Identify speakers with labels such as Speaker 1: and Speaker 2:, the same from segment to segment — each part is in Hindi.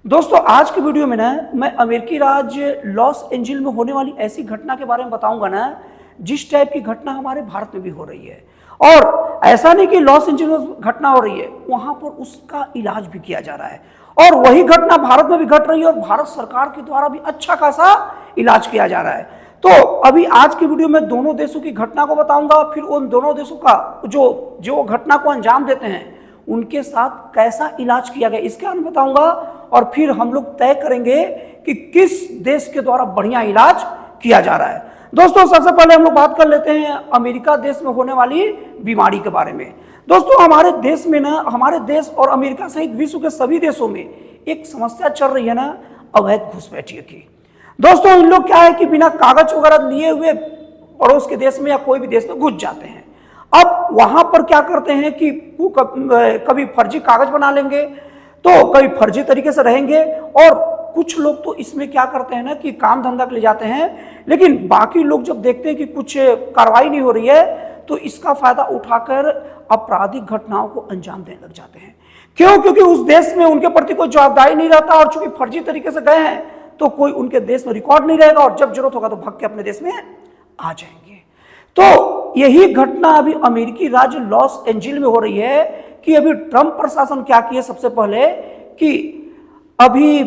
Speaker 1: दोस्तों आज की वीडियो में ना मैं अमेरिकी राज्य लॉस एंजिल में होने वाली ऐसी घटना के बारे में बताऊंगा ना जिस टाइप की घटना हमारे भारत में भी हो रही है। और ऐसा नहीं कि लॉस एंजिल में घटना हो रही है, वहां पर उसका इलाज भी किया जा रहा है और वही घटना भारत में भी घट रही है और भारत सरकार के द्वारा भी अच्छा खासा इलाज किया जा रहा है। तो अभी आज की वीडियो में दोनों देशों की घटना को बताऊंगा, फिर उन दोनों देशों का जो घटना को अंजाम देते हैं उनके साथ कैसा इलाज किया गया इसके बारे में बताऊंगा और फिर हम लोग तय करेंगे कि किस देश के द्वारा बढ़िया इलाज किया जा रहा है। दोस्तों सबसे पहले हम लोग बात कर लेते हैं अमेरिका देश में होने वाली बीमारी के बारे में। दोस्तों हमारे देश में ना, हमारे देश और अमेरिका सहित विश्व के सभी देशों में एक समस्या चल रही है ना, अवैध घुसपैठिए की। दोस्तों इन लोग क्या है कि बिना कागज वगैरह लिए हुए पड़ोस के देश में या कोई भी देश में घुस जाते हैं। अब वहां पर क्या करते हैं कि वो कभी फर्जी कागज बना लेंगे तो कभी फर्जी तरीके से रहेंगे और कुछ लोग तो इसमें क्या करते हैं ना कि काम धंधा के लिए जाते हैं, लेकिन बाकी लोग जब देखते हैं कि कुछ कार्रवाई नहीं हो रही है तो इसका फायदा उठाकर आपराधिक घटनाओं को अंजाम देने लग जाते हैं। क्यों? क्योंकि उस देश में उनके प्रति कोई जवाबदारी नहीं रहता और चूंकि फर्जी तरीके से गए हैं तो कोई उनके देश में रिकॉर्ड नहीं रहेगा और जब जरूरत होगा तो भाग के अपने देश में आ जाएंगे। तो यही घटना अभी अमेरिकी राज्य लॉस एंजिल में हो रही है कि अभी ट्रंप प्रशासन क्या किए, सबसे पहले कि अभी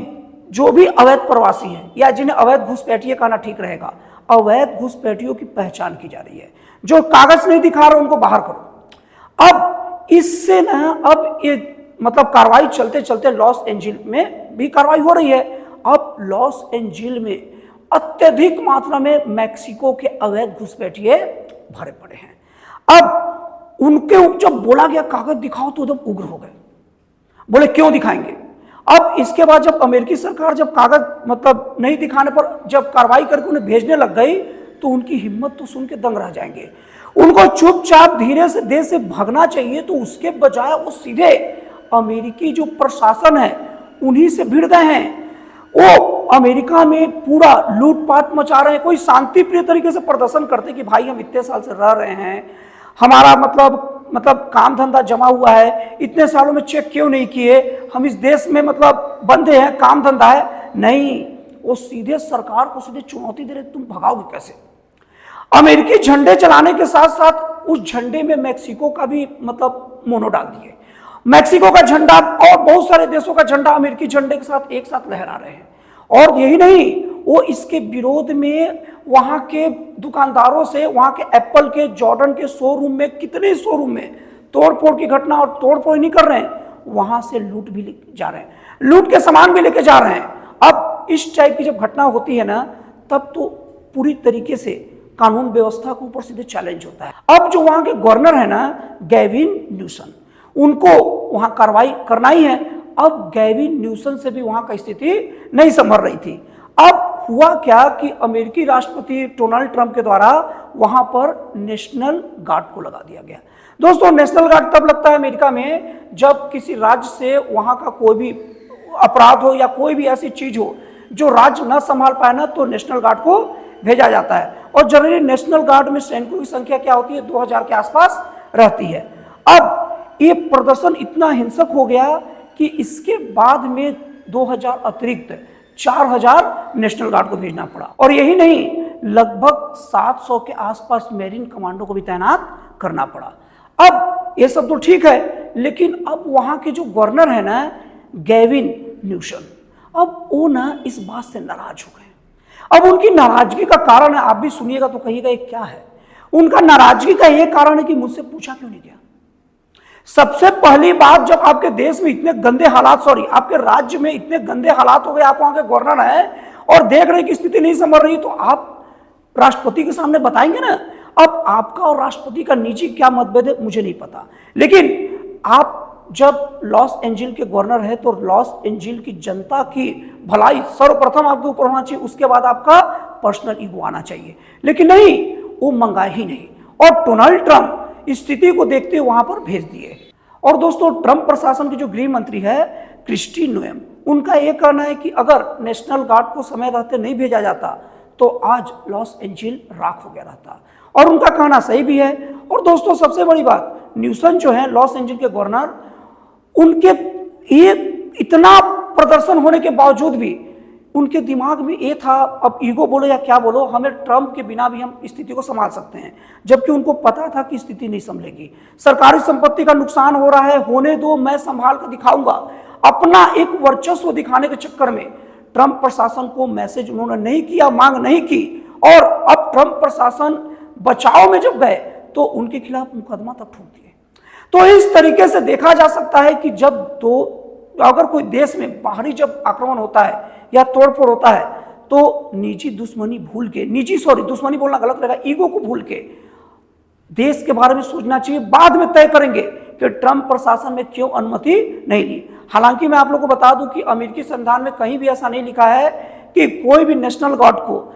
Speaker 1: जो भी अवैध प्रवासी हैं या जिन्हें अवैध घुसपैठिए कहना ठीक रहेगा, अवैध घुसपैठियों की पहचान की जा रही है। जो कागज नहीं दिखा रहे उनको बाहर करो। अब इससे ना अब ये मतलब कार्रवाई चलते चलते लॉस एंजिल में भी कार्रवाई हो रही है। अब लॉस एंजिल में अत्यधिक मात्रा में मैक्सिको के अवैध घुसपैठिए भरे पड़े हैं। अब उनके जब बोला गया कागज दिखाओ तो एकदम उग्र हो गए, बोले क्यों दिखाएंगे। अब इसके बाद जब अमेरिकी सरकार जब कागज मतलब नहीं दिखाने पर जब कार्रवाई करके उन्हें भेजने लग गई तो उनकी हिम्मत तो सुन के दंग रह जाएंगे। उनको चुपचाप धीरे से देश से भागना चाहिए तो उसके बजाय वो सीधे अमेरिकी जो प्रशासन है उन्हीं से भिड़ गए हैं। वो अमेरिका में पूरा लूटपाट मचा रहे हैं। कोई शांति प्रिय तरीके से प्रदर्शन करते कि भाई हम इतने साल से रह रहे हैं, हमारा मतलब काम धंधा जमा हुआ है, इतने सालों में चेक क्यों नहीं किए, हम इस देश में मतलब बंधे हैं, काम धंधा है। नहीं, वो सीधे सरकार को सीधे चुनौती दे रहे, तुम भगाओगे कैसे। अमेरिकी झंडे चलाने के साथ साथ उस झंडे में मैक्सिको का भी मतलब मोनो डाल दिए। मैक्सिको का झंडा और बहुत सारे देशों का झंडा अमेरिकी झंडे के साथ एक साथ लहरा रहे हैं। और यही नहीं, वो इसके विरोध में वहां के दुकानदारों से, वहां के एप्पल के, जॉर्डन के शोरूम में, कितने शोरूम में तोड़फोड़ की घटना, और तोड़फोड़ नहीं कर रहे हैं, वहां से लूट भी जा रहे हैं, लूट के सामान भी लेके जा रहे हैं। अब इस टाइप की जब घटना होती है ना तब तो पूरी तरीके से कानून व्यवस्था के ऊपर सीधे चैलेंज होता है। अब जो वहां के गवर्नर है ना गैविन न्यूसम, उनको वहां कार्रवाई करना ही है। अब गैविन न्यूसम से भी वहां की स्थिति नहीं संभल रही थी। अब हुआ क्या कि अमेरिकी राष्ट्रपति डोनाल्ड ट्रंप के द्वारा वहां पर नेशनल गार्ड को लगा दिया गया। दोस्तों नेशनल गार्ड तब लगता है अमेरिका में जब किसी राज्य से वहां का कोई भी अपराध हो या कोई भी ऐसी चीज हो जो राज्य न संभाल पाए ना, तो नेशनल गार्ड को भेजा जाता है। और जनरली नेशनल गार्ड में सैनिकों की संख्या क्या होती है, 2000 के आसपास रहती है। अब ये प्रदर्शन इतना हिंसक हो गया कि इसके बाद में 2000 अतिरिक्त 4000 नेशनल गार्ड को भेजना पड़ा। और यही नहीं, लगभग 700 के आसपास मेरीन कमांडो को भी तैनात करना पड़ा। अब ये सब तो ठीक है, लेकिन अब वहां के जो गवर्नर है ना गैविन न्यूसम, अब वो ना इस बात से नाराज हो गए। अब उनकी नाराजगी का कारण है, आप भी सुनिएगा तो कहिएगा ये क्या है। उनका नाराजगी का ये कारण है कि मुझसे पूछा क्यों नहीं गया। सबसे पहली बात, जब आपके देश में इतने गंदे हालात, आपके राज्य में इतने गंदे हालात हो गए, आप वहां के गवर्नर हैं और देख रहे हैं कि स्थिति नहीं संभल रही, तो आप राष्ट्रपति के सामने बताएंगे ना। अब आपका और राष्ट्रपति का निजी क्या मतभेद है मुझे नहीं पता, लेकिन आप जब लॉस एंजिल के गवर्नर है तो लॉस एंजिल की जनता की भलाई सर्वप्रथम आपके ऊपर होना चाहिए, उसके बाद आपका पर्सनल ईगो आना चाहिए। लेकिन नहीं, वो मंगाए ही नहीं और डोनाल्ड ट्रंप स्थिति को देखते हुए वहां पर भेज दिए। और दोस्तों ट्रंप प्रशासन की जो गृह मंत्री है क्रिस्टी नोएम, उनका यह कहना है कि अगर नेशनल गार्ड को समय रहते नहीं भेजा जाता तो आज लॉस एंजिल राख हो गया रहता। और उनका कहना सही भी है। और दोस्तों सबसे बड़ी बात, न्यूसम जो है लॉस एंजिल के गवर्नर, उनके ये इतना प्रदर्शन होने के बावजूद भी उनके दिमाग में ये था, अब ईगो बोलो या क्या बोलो, हमें ट्रंप के बिना भी हम स्थिति को संभाल सकते हैं, जबकि उनको पता था कि स्थिति नहीं संभलेगी। सरकारी संपत्ति का नुकसान हो रहा है, होने दो, मैं संभाल कर दिखाऊंगा। अपना एक वर्चस्व दिखाने के चक्कर में ट्रंप प्रशासन को मैसेज उन्होंने नहीं किया, मांग नहीं की, और अब ट्रंप प्रशासन बचाव में जब गए तो उनके खिलाफ मुकदमा तक ठोक दिए। तो इस तरीके से देखा जा सकता है कि अगर कोई देश में बाहरी जब आक्रमण होता है या तोड़फोड़ होता है तो निजी दुश्मनी भूल के, दुश्मनी बोलना गलत रहेगा, ईगो को भूल के देश के बारे में सोचना चाहिए। बाद में तय करेंगे कि ट्रंप प्रशासन में क्यों अनुमति नहीं ली। हालांकि मैं आप लोगों को बता दूं कि अमेरिकी संविधान में कहीं भी ऐसा नहीं लिखा है कि कोई भी नेशनल गार्ड को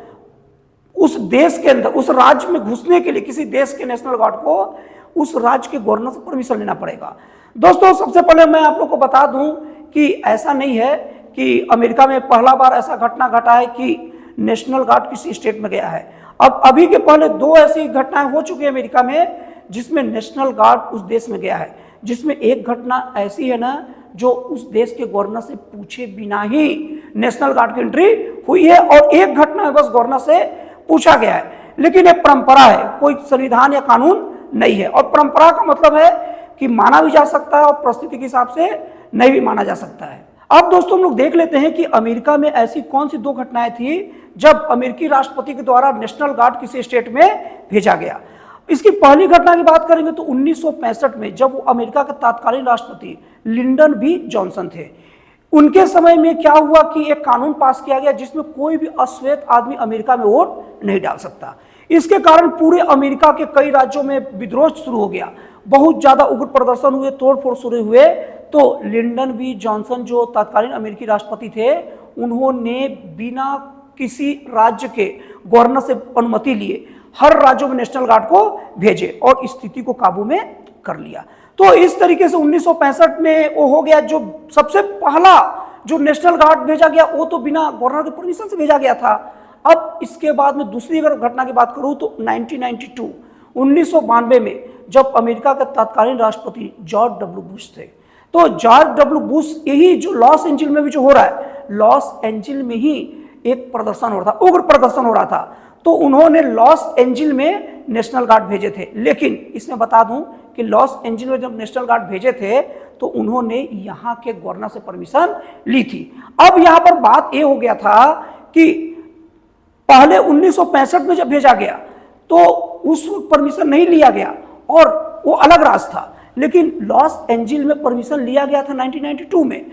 Speaker 1: उस देश के अंदर, उस राज्य में घुसने के लिए किसी देश के नेशनल गार्ड को उस राज्य के गवर्नर से परमिशन लेना पड़ेगा। दोस्तों, सबसे पहले मैं आप लोग को बता दूं कि ऐसा नहीं है कि अमेरिका में पहला बार ऐसा घटना घटा है कि नेशनल गार्ड किसी स्टेट में गया है। अब अभी के पहले 2 ऐसी घटनाएं हो चुकी है अमेरिका में जिसमें नेशनल गार्ड उस देश में गया है, जिसमें एक घटना ऐसी है ना जो उस देश के गवर्नर से पूछे बिना ही नेशनल गार्ड की एंट्री हुई है, और एक घटना में बस गवर्नर से पूछा गया है। लेकिन ये परंपरा है, कोई संविधान या कानून नहीं है, और परंपरा का मतलब है कि माना भी जा सकता है और परिस्थिति के हिसाब से नहीं भी माना जा सकता है। अब दोस्तों हम लोग देख लेते हैं कि अमेरिका में ऐसी कौन सी 2 घटनाएं थी जब अमेरिकी राष्ट्रपति के द्वारा नेशनल गार्ड किसी स्टेट में भेजा गया। इसकी पहली घटना की बात करेंगे तो 1965 में जब अमेरिका के तत्कालीन राष्ट्रपति लिंडन बी जॉनसन थे, उनके समय में क्या हुआ कि एक कानून पास किया गया जिसमें कोई भी अश्वेत आदमी अमेरिका में वोट नहीं डाल सकता। इसके कारण पूरे अमेरिका के कई राज्यों में विद्रोह शुरू हो गया, बहुत ज्यादा उग्र प्रदर्शन हुए, तोड़फोड़ शुरू हुए। तो लिंडन बी जॉनसन जो तत्कालीन अमेरिकी राष्ट्रपति थे, उन्होंने बिना किसी राज्य के गवर्नर से अनुमति लिए हर राज्यों में नेशनल गार्ड को भेजे और स्थिति को काबू में कर लिया। तो इस तरीके से 1965 में वो हो गया। जो सबसे पहला जो नेशनल गार्ड भेजा गया वो तो बिना गवर्नर के परमिशन से भेजा गया था। अब इसके बाद में दूसरी अगर घटना की बात करूं तो 1992 में जब अमेरिका के तत्कालीन राष्ट्रपति जॉर्ज डब्ल्यू बुश थे, तो जॉर्ज डब्ल्यू बुश यही जो लॉस एंजिल्स में भी जो हो रहा है, लॉस एंजिल्स में ही एक प्रदर्शन हो रहा था, उग्र प्रदर्शन हो रहा था, तो उन्होंने लॉस एंजिल्स में नेशनल गार्ड भेजे थे। लेकिन इसमें बता दूं कि लॉस एंजिल्स में जब नेशनल गार्ड भेजे थे तो उन्होंने यहां के गवर्नर से परमिशन ली थी। अब यहां पर बात यह हो गया था कि पहले 1965 में जब भेजा गया तो उस वक्त परमिशन नहीं लिया गया और वो अलग राज था, लेकिन लॉस एंजिल्स में परमिशन लिया गया था 1992 में,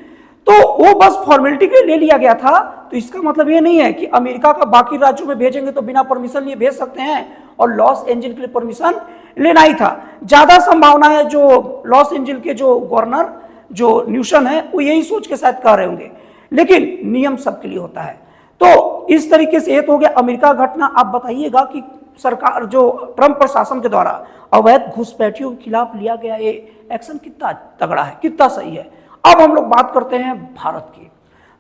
Speaker 1: तो वो बस फॉर्मेलिटी के लिए ले लिया गया था। तो इसका मतलब ये नहीं है कि अमेरिका का बाकी राज्यों में भेजेंगे तो बिना परमिशन लिए भेज सकते हैं, और लॉस एंजिल्स के लिए परमिशन लेना ही था। ज्यादा संभावना है जो लॉस एंजिल्स के जो गवर्नर जो न्यूसन है वो यही सोच के शायद कह रहे होंगे, लेकिन नियम सबके लिए होता है। तो इस तरीके से ये तो हो गया अमेरिका घटना। आप बताइएगा कि सरकार जो ट्रंप प्रशासन के द्वारा अवैध घुसपैठियों के खिलाफ लिया गया ये एक्शन कितना तगड़ा है, कितना सही है। अब हम लोग बात करते हैं भारत की।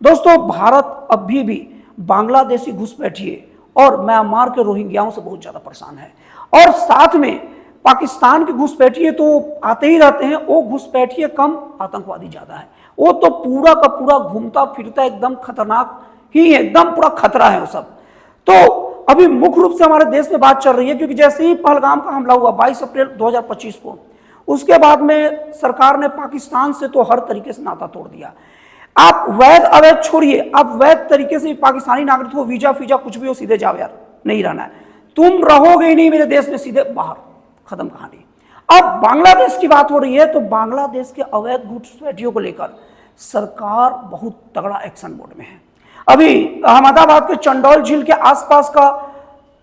Speaker 1: दोस्तों, भारत अभी भी बांग्लादेशी घुसपैठिए और म्यांमार के रोहिंग्याओं से बहुत ज्यादा परेशान है, और साथ में पाकिस्तान के घुसपैठिए तो आते ही रहते हैं, वो घुसपैठिए कम, आतंकवादी ज्यादा है। वो तो पूरा का पूरा घूमता फिरता एकदम खतरनाक ही है, एकदम पूरा खतरा है वो सब। तो अभी मुख्य रूप से हमारे देश में बात चल रही है, क्योंकि जैसे ही पहलगाम का हमला हुआ 22 अप्रैल 2025 को, उसके बाद में सरकार ने पाकिस्तान से तो हर तरीके से नाता तोड़ दिया। आप वैध अवैध छोड़िए, आप वैध तरीके से पाकिस्तानी नागरिक हो, वीजा फीजा कुछ भी हो, सीधे जाओ यार, नहीं रहना है, तुम रहोगे ही नहीं मेरे देश में, सीधे बाहर, खत्म कहानी। अब बांग्लादेश की बात हो रही है, तो बांग्लादेश के अवैध घुसपैठियों को लेकर सरकार बहुत तगड़ा एक्शन मोड में है। अभी अहमदाबाद के चंडौल झील के आसपास का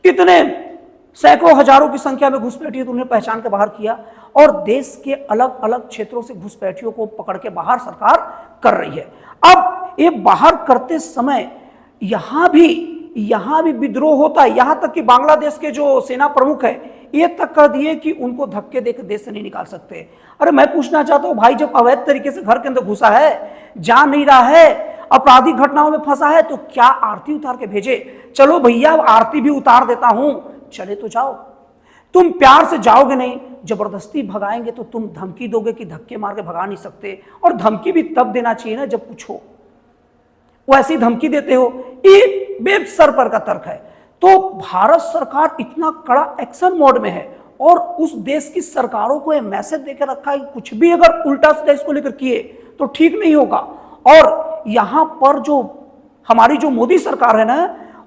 Speaker 1: कितने सैकड़ों हजारों की संख्या में घुसपैठियों, उन्हें पहचान के बाहर किया, और देश के अलग अलग क्षेत्रों से घुसपैठियों को पकड़ के बाहर सरकार कर रही है। अब ये बाहर करते समय यहां भी विद्रोह होता है, यहां तक कि बांग्लादेश के जो सेना प्रमुख है ये तक कह दिए कि उनको धक्के देकर देश से नहीं निकाल सकते। अरे मैं पूछना चाहता हूं भाई, जब अवैध तरीके से घर के अंदर घुसा है, जा नहीं रहा है, आपराधिक घटनाओं में फंसा है, तो क्या आरती उतार के भेजे? चलो भैया आरती भी उतार देता हूं, चले तो जाओ। तुम प्यार से जाओगे नहीं, जबरदस्ती भगाएंगे तो तुम धमकी दोगे कि धक्के मार के भगा नहीं सकते, और धमकी भी तब देना चाहिए ना जब कुछ हो, वो ऐसी धमकी देते हो, ये बेसर पर का तर्क है। तो भारत सरकार इतना कड़ा एक्शन मोड में है और उस देश की सरकारों को यह मैसेज देकर रखा है कि कुछ भी अगर उल्टा सीधा इसको लेकर किए तो ठीक नहीं होगा। और यहां पर जो हमारी जो मोदी सरकार है ना,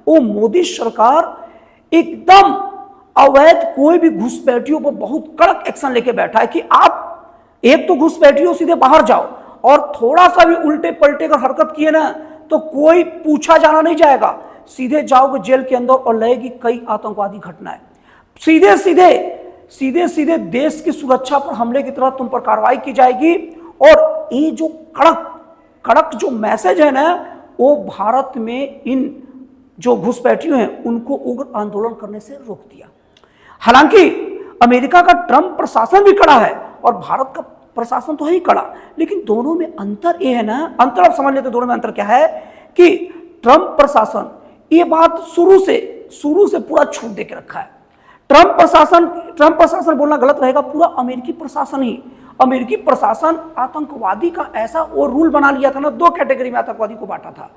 Speaker 1: वो मोदी सरकार एकदम अवैध कोई भी घुसपैठियों पर बहुत कड़क एक्शन लेके बैठा है कि आप एक तो घुसपैठियों सीधे बाहर जाओ और थोड़ा सा भी उल्टे पलटे कर हरकत किए ना तो कोई पूछा जाना नहीं जाएगा, सीधे जाओगे जेल के अंदर और लगेगी कई आतंकवादी घटनाएं। सीधे सीधे देश की सुरक्षा पर हमले की तरह तुम पर कार्रवाई की जाएगी। और ये जो कड़क जो मैसेज है ना, वो भारत में इन जो घुसपैठियों हैं उनको उग्र आंदोलन करने से रोक दिया। हालांकि अमेरिका का ट्रंप प्रशासन भी कड़ा है और भारत का प्रशासन तो है ही कड़ा, लेकिन दोनों में अंतर ये है ना, अंतर आप समझ लेते दोनों में अंतर क्या है कि ट्रंप प्रशासन ये बात शुरू से पूरा छूट दे के रखा है। ट्रंप प्रशासन बोलना गलत रहेगा, पूरा अमेरिकी प्रशासन आतंकवादी का ऐसा वो रूल बना लिया था ना, 2 कैटेगरी में आतंकवादी को बांटा था।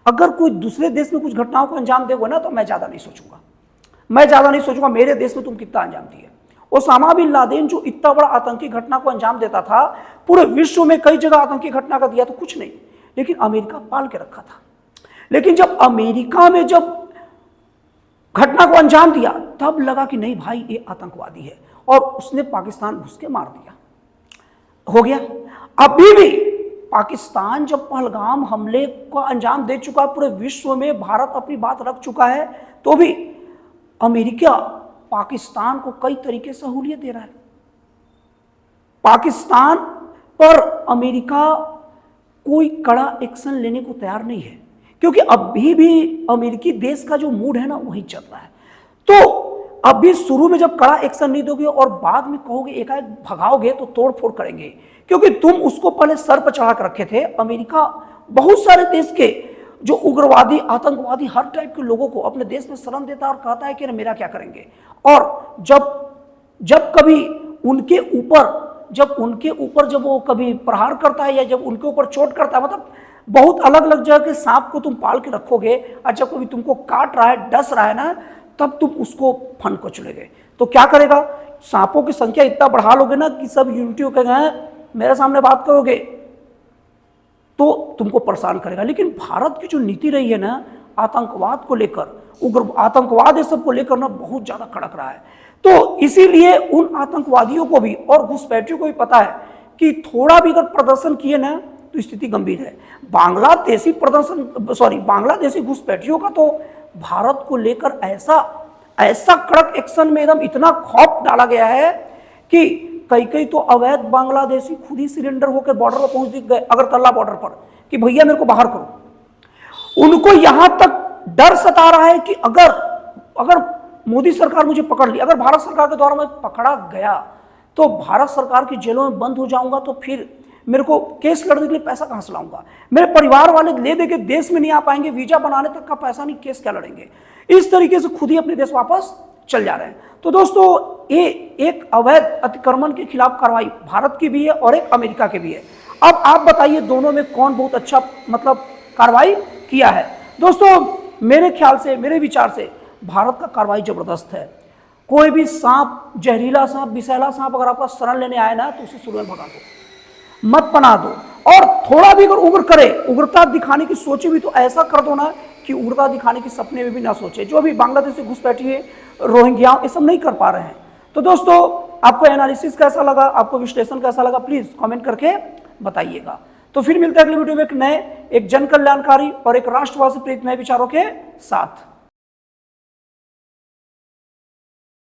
Speaker 1: अगर कोई दूसरे देश में कुछ घटनाओं को अंजाम देगा ना तो मैं ज्यादा नहीं सोचूंगा मेरे देश में तुम कितना अंजाम दिए। ओसामा बिन लादेन जो इतना बड़ा आतंकी घटना को अंजाम देता था, पूरे विश्व में कई जगह आतंकी घटना का दिया तो कुछ नहीं, लेकिन अमेरिका पाल के रखा था। लेकिन जब अमेरिका में जब घटना को अंजाम दिया तब लगा कि नहीं भाई ये आतंकवादी है और उसने पाकिस्तान घुस के मार दिया, हो गया। अभी भी पाकिस्तान जब पहलगाम हमले को अंजाम दे चुका, पूरे विश्व में भारत अपनी बात रख चुका है, तो भी अमेरिका पाकिस्तान को कई तरीके से सहूलियत दे रहा है। पाकिस्तान पर अमेरिका कोई कड़ा एक्शन लेने को तैयार नहीं है, क्योंकि अभी भी अमेरिकी देश का जो मूड है ना वही चल रहा है। तो अभी शुरू में जब कड़ा एक्शन नहीं दोगे और बाद में कहोगे एकाएक भगाओगे तो तोड़ फोड़ करेंगे, क्योंकि तुम उसको पहले सर पर चढ़ा कर रखे थे। अमेरिका बहुत सारे देश के जो उग्रवादी आतंकवादी हर टाइप के लोगों को अपने देश में शरण देता है और कहता है कि मेरा क्या करेंगे। और जब कभी उनके ऊपर जब वो कभी प्रहार करता है या जब उनके ऊपर चोट करता है, मतलब बहुत अलग अलग जगह के सांप को तुम पाल के रखोगे और जब कभी तुमको काट रहा है, डस रहा है ना, तब तुम उसको फन को चुनेगे। तो क्या करेगा, सांपों की संख्या इतना बढ़ा लोगे ना कि सब यूनिटी होकर गए मेरे सामने बात करोगे तो तुमको परेशान करेगा। लेकिन भारत की जो नीति रही है ना आतंकवाद को लेकर, उग्र आतंकवाद ये सब को लेकर ना बहुत ज्यादा कड़क रहा है। तो इसीलिए उन आतंकवादियों को भी और घुसपैठियों को भी पता है कि थोड़ा भी अगर प्रदर्शन किए ना तो स्थिति गंभीर है। बांग्लादेशी घुसपैठियों का तो भारत को लेकर ऐसा कड़क एक्शन में एकदम इतना खौफ डाला गया है कि कई तो अवैध बांग्लादेशी खुद ही सिलेंडर होकर बॉर्डर पर पहुंच गए, अगरतला बॉर्डर पर, कि भैया मेरे को बाहर करो। उनको यहां तक डर सता रहा है कि अगर मोदी सरकार मुझे पकड़ ली, अगर भारत सरकार के द्वारा मैं पकड़ा गया तो भारत सरकार की जेलों में बंद हो जाऊंगा, तो फिर मेरे को केस लड़ने के लिए पैसा कहां से लाऊंगा, मेरे परिवार वाले ले दे के देश में नहीं आ पाएंगे, वीजा बनाने तक का पैसा नहीं, केस क्या लड़ेंगे। इस तरीके से खुद ही अपने देश वापस चल जा रहे हैं। तो दोस्तों ये एक अवैध अतिक्रमण के खिलाफ कार्रवाई भारत की भी है और एक अमेरिका की भी है। अब आप बताइए दोनों में कौन बहुत अच्छा मतलब कार्रवाई किया है। दोस्तों मेरे ख्याल से, मेरे विचार से भारत का कार्रवाई जबरदस्त है। कोई भी सांप, जहरीला सांप, विषैला सांप अगर आपका शरण लेने आए ना तो उसे शुरू में भगा दो, मत पना दो। और थोड़ा भी अगर उग्र करे, उग्रता दिखाने की सोचे भी तो ऐसा कर दो ना कि उग्रता दिखाने के सपने में भी ना सोचे। जो अभी बांग्लादेश से घुसपैठी है, रोहिंग्या, ये सब नहीं कर पा रहे हैं। तो दोस्तों आपको एनालिसिस कैसा लगा, आपको विश्लेषण कैसा लगा, प्लीज कमेंट करके बताइएगा। तो फिर मिलते हैं अगले वीडियो में एक नए, एक जन कल्याणकारी और एक राष्ट्रवासी प्रेरित नए विचारों के साथ।